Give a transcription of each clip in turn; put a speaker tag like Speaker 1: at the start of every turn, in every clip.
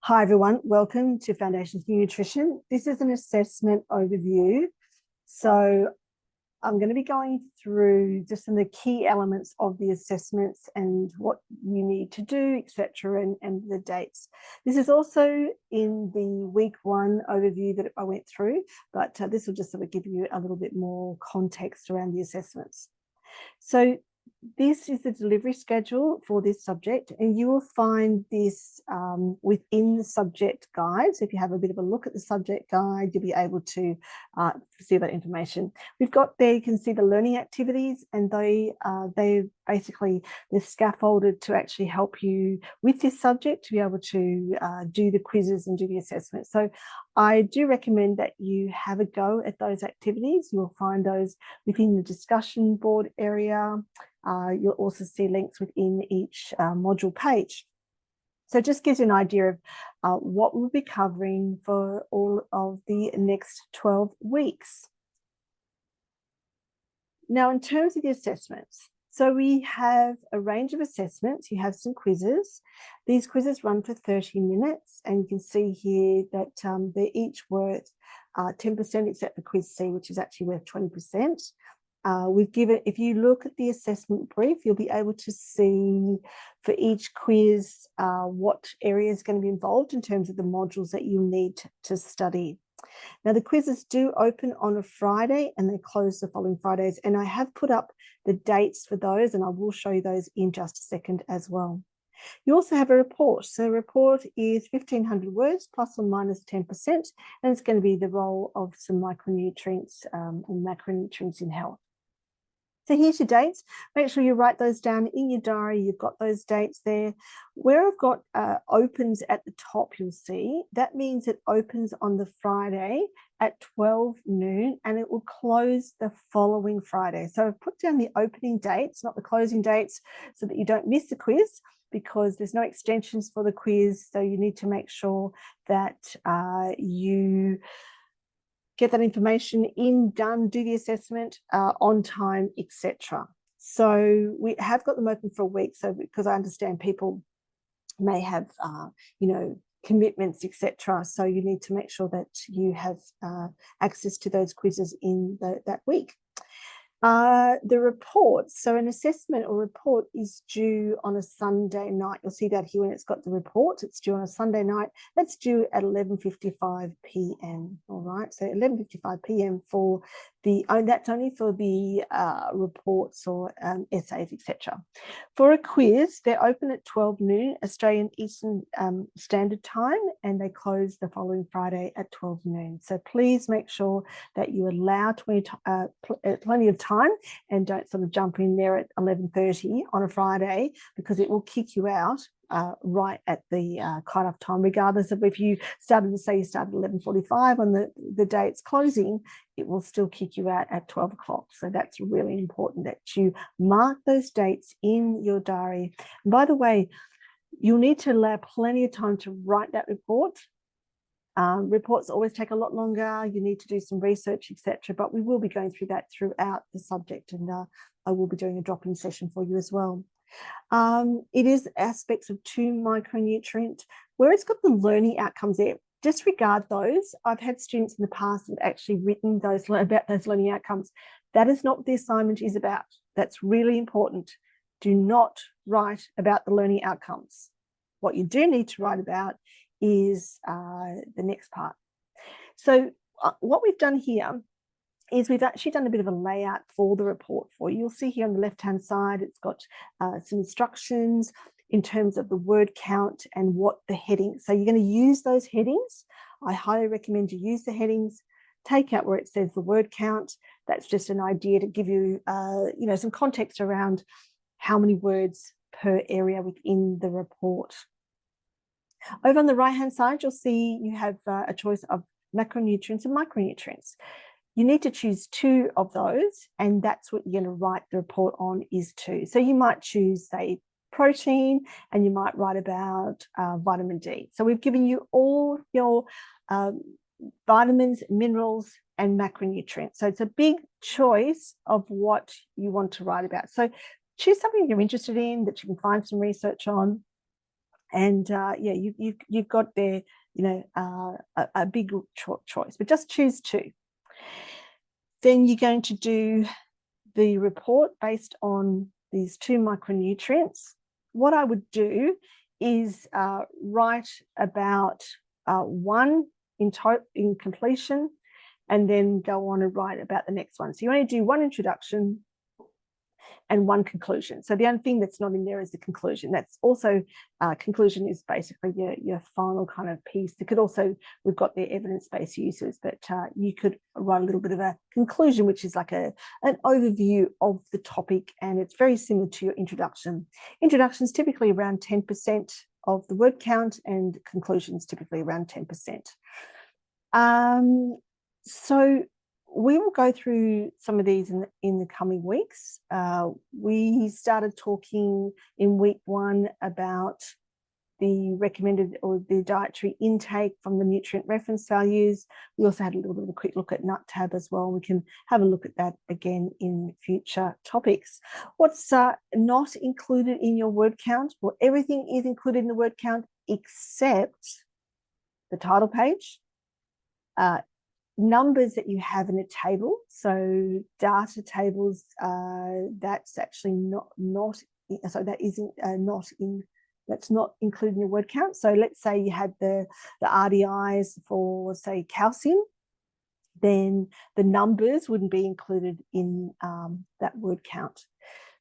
Speaker 1: Hi everyone, welcome to Foundations New Nutrition. This is an assessment overview. So I'm going to be going through just some of the key elements of the assessments and what you need to do, etc., and the dates. This is also in the week 1 overview that I went through, but this will just sort of give you a little bit more context around the assessments. So this is the delivery schedule for this subject, and you will find this within the subject guide. So if you have a bit of a look at the subject guide, you'll be able to see that information. We've got there, you can see the learning activities, and they basically, they're scaffolded to actually help you with this subject to be able to do the quizzes and do the assessment. So I do recommend that you have a go at those activities. You'll find those within the discussion board area. You'll also see links within each module page. So it just gives you an idea of what we'll be covering for all of the next 12 weeks. Now, in terms of the assessments, so we have a range of assessments. You have some quizzes. These quizzes run for 30 minutes, and you can see here that they're each worth 10%, except for quiz C, which is actually worth 20%. We've given, if you look at the assessment brief, you'll be able to see for each quiz what area is going to be involved in terms of the modules that you need to study. Now, the quizzes do open on a Friday and they close the following Fridays. And I have put up the dates for those, and I will show you those in just a second as well. You also have a report. So a report is 1,500 words plus or minus 10%, and it's going to be the role of some micronutrients and macronutrients in health. So here's your dates. Make sure you write those down in your diary. You've got those dates there. Where I've got opens at the top, you'll see, that means it opens on the Friday at 12 noon and it will close the following Friday. So I've put down the opening dates, not the closing dates, so that you don't miss the quiz, because there's no extensions for the quiz. So you need to make sure that you get that information in, done, do the assessment on time, etc. So we have got them open for a week. So because I understand people may have, commitments, etc. So you need to make sure that you have access to those quizzes in that week. The report, so an assessment or report is due on a Sunday night. You'll see that here when it's got the report. It's due on a Sunday night. That's due at 11:55 p.m. All right, so 11:55 p.m. for that's only for the reports or essays, etc. For a quiz, they're open at 12 noon Australian Eastern Standard Time, and they close the following Friday at 12 noon. So please make sure that you allow plenty of time and don't sort of jump in there at 11:30 on a Friday, because it will kick you out right at the cut-off time, regardless of if you started to say you started at 11:45 on the day it's closing, it will still kick you out at 12 o'clock. So that's really important that you mark those dates in your diary. And by the way, you'll need to allow plenty of time to write that report. Reports always take a lot longer. You need to do some research, etc. But we will be going through that throughout the subject, and I will be doing a drop-in session for you as well. It is aspects of 2 micronutrient, where it's got the learning outcomes there. Disregard those. I've had students in the past that have actually written about those learning outcomes. That is not what the assignment is about. That's really important. Do not write about the learning outcomes. What you do need to write about is the next part. So what we've done here is we've actually done a bit of a layout for the report for you. You'll see here on the left-hand side, it's got some instructions in terms of the word count and what the headings. So you're going to use those headings. I highly recommend you use the headings. Take out where it says the word count. That's just an idea to give you, some context around how many words per area within the report. Over on the right-hand side, you'll see you have a choice of macronutrients and micronutrients. You need to choose 2 of those, and that's what you're going to write the report on, is 2. So you might choose, say, protein, and you might write about vitamin D. So we've given you all your vitamins, minerals, and macronutrients. So it's a big choice of what you want to write about. So choose something you're interested in that you can find some research on. And yeah, you've got there, you know, a big choice, but just choose 2. Then you're going to do the report based on these 2 micronutrients. What I would do is write about 1 in completion, and then go on and write about the next one. So you only do 1 introduction and 1 conclusion. So the only thing that's not in there is the conclusion. That's also, conclusion is basically your final kind of piece. It could also, we've got the evidence-based uses, but you could write a little bit of a conclusion, which is like an overview of the topic, and it's very similar to your introduction. Introduction is typically around 10% of the word count, and conclusions typically around 10%. So we will go through some of these in the coming weeks. We started talking in week 1 about the recommended or the dietary intake from the nutrient reference values. We also had a little bit of a quick look at nut tab as well. We can have a look at that again in future topics. What's not included in your word count? Well, everything is included in the word count except the title page, numbers that you have in a table. So data tables, that's actually not so that isn't that's not included in your word count. So let's say you had the RDIs for, say, calcium, then the numbers wouldn't be included in that word count.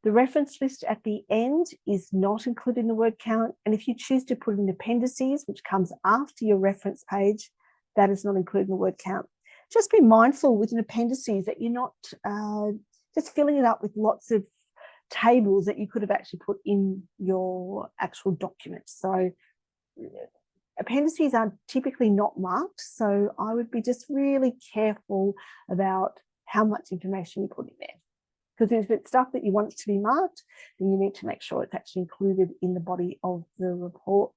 Speaker 1: The reference list at the end is not included in the word count. And if you choose to put in appendices, which comes after your reference page, that is not included in the word count. Just be mindful with an appendices that you're not just filling it up with lots of tables that you could have actually put in your actual document. So appendices are typically not marked, so I would be just really careful about how much information you put in there. Because if it's stuff that you want it to be marked, then you need to make sure it's actually included in the body of the report.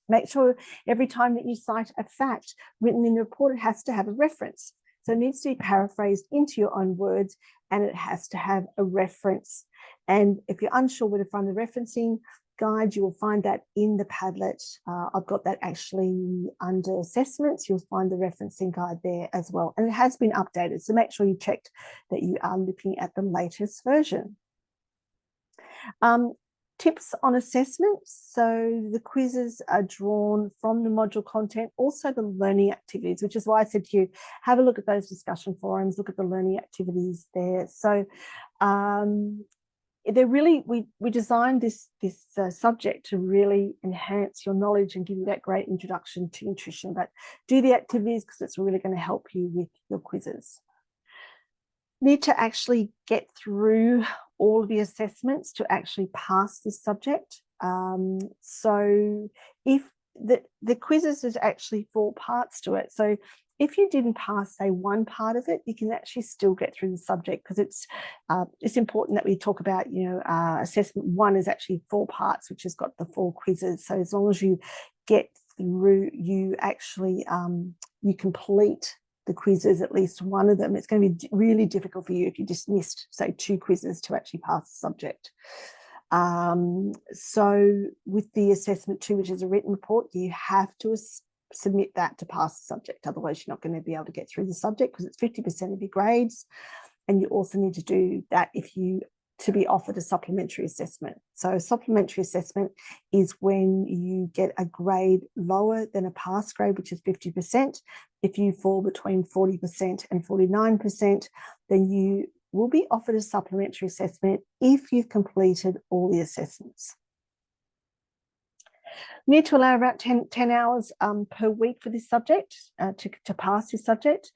Speaker 1: Make sure every time that you cite a fact written in the report, it has to have a reference. So it needs to be paraphrased into your own words, and it has to have a reference. And if you're unsure where to find the referencing guide, you will find that in the Padlet. I've got that actually under assessments. You'll find the referencing guide there as well. And it has been updated. So make sure you checked that you are looking at the latest version. Tips on assessments. So the quizzes are drawn from the module content, also the learning activities, which is why I said to you, have a look at those discussion forums, look at the learning activities there. So they're really, we designed this subject to really enhance your knowledge and give you that great introduction to nutrition, but do the activities because it's really going to help you with your quizzes. Need to actually get through all of the assessments to actually pass this subject. So if the quizzes is actually 4 parts to it. So if you didn't pass, say, 1 part of it, you can actually still get through the subject, because it's important that we talk about, you know, assessment 1 is actually 4 parts, which has got the 4 quizzes. So as long as you get through, you actually you complete the quizzes, at least one of them. It's going to be really difficult for you if you just missed, say, 2 quizzes to actually pass the subject. So with the assessment 2, which is a written report, you have to submit that to pass the subject. Otherwise, you're not going to be able to get through the subject, because it's 50% of your grades. And you also need to do that if you to be offered a supplementary assessment. So a supplementary assessment is when you get a grade lower than a pass grade, which is 50%. If you fall between 40% and 49%, then you will be offered a supplementary assessment if you've completed all the assessments. You need to allow about 10 hours per week for this subject, to pass this subject.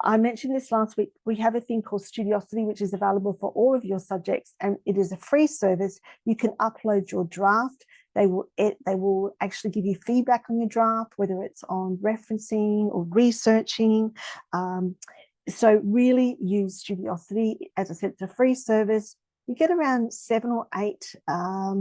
Speaker 1: I mentioned this last week. We have a thing called Studiosity, which is available for all of your subjects, and it is a free service. You can upload your draft. They will actually give you feedback on your draft, whether it's on referencing or researching. So really use Studiosity. As I said, it's a free service. You get around 7 or 8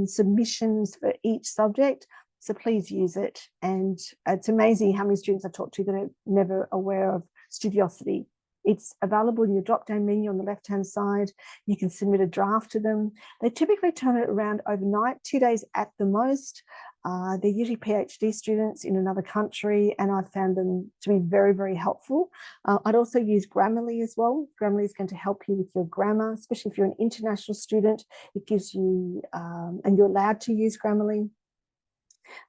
Speaker 1: submissions for each subject. So please use it. And it's amazing how many students I've talked to that are never aware of Studiosity. It's available in your drop-down menu on the left-hand side. You can submit a draft to them. They typically turn it around overnight, 2 days at the most. They're usually PhD students in another country, and I've found them to be very, very helpful. I'd also use Grammarly as well. Grammarly is going to help you with your grammar, especially if you're an international student. It gives you, and you're allowed to use Grammarly.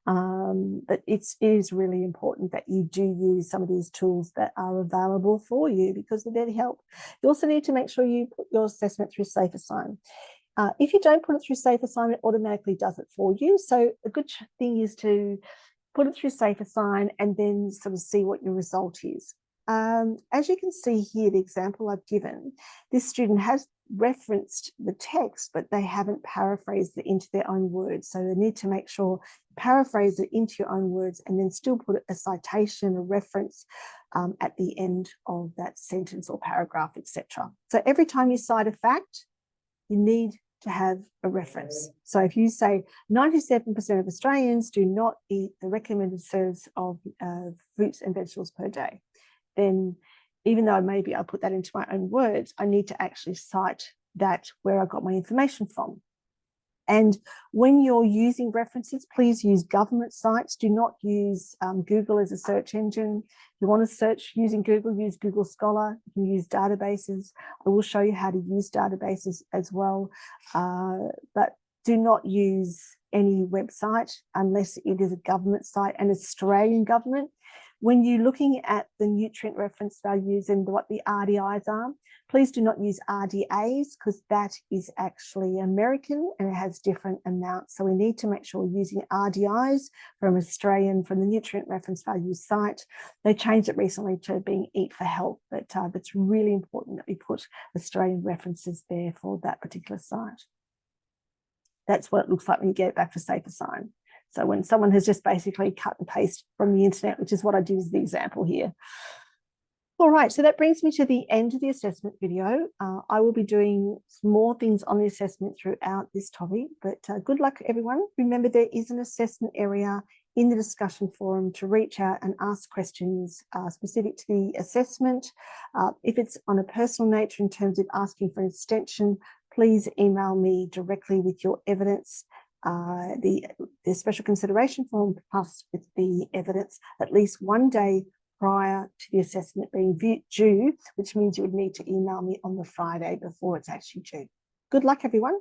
Speaker 1: But it is really important that you do use some of these tools that are available for you because they're there to help. You also need to make sure you put your assessment through SafeAssign. If you don't put it through SafeAssign, it automatically does it for you. So a good thing is to put it through SafeAssign and then sort of see what your result is. As you can see here, the example I've given, this student has referenced the text, but they haven't paraphrased it into their own words. So they need to make sure you paraphrase it into your own words and then still put a citation, a reference at the end of that sentence or paragraph, etc. So every time you cite a fact, you need to have a reference. So if you say 97% of Australians do not eat the recommended serves of fruits and vegetables per day, then even though maybe I put that into my own words, I need to actually cite that where I got my information from. And when you're using references, please use government sites. Do not use Google as a search engine. If you want to search using Google, use Google Scholar. You can use databases. I will show you how to use databases as well. But do not use any website unless it is a government site, an Australian government. When you're looking at the nutrient reference values and what the RDIs are, please do not use RDAs because that is actually American and it has different amounts. So we need to make sure we're using RDIs from the nutrient reference values site. They changed it recently to being Eat for Health, but it's really important that we put Australian references there for that particular site. That's what it looks like when you get it back for SafeAssign. So when someone has just basically cut and paste from the internet, which is what I do as the example here. All right, so that brings me to the end of the assessment video. I will be doing some more things on the assessment throughout this topic, but good luck everyone. Remember, there is an assessment area in the discussion forum to reach out and ask questions specific to the assessment. If it's on a personal nature in terms of asking for an extension, please email me directly with your evidence. The special consideration form plus with the evidence at least 1 day prior to the assessment being due, which means you would need to email me on the Friday before it's actually due. Good luck, everyone.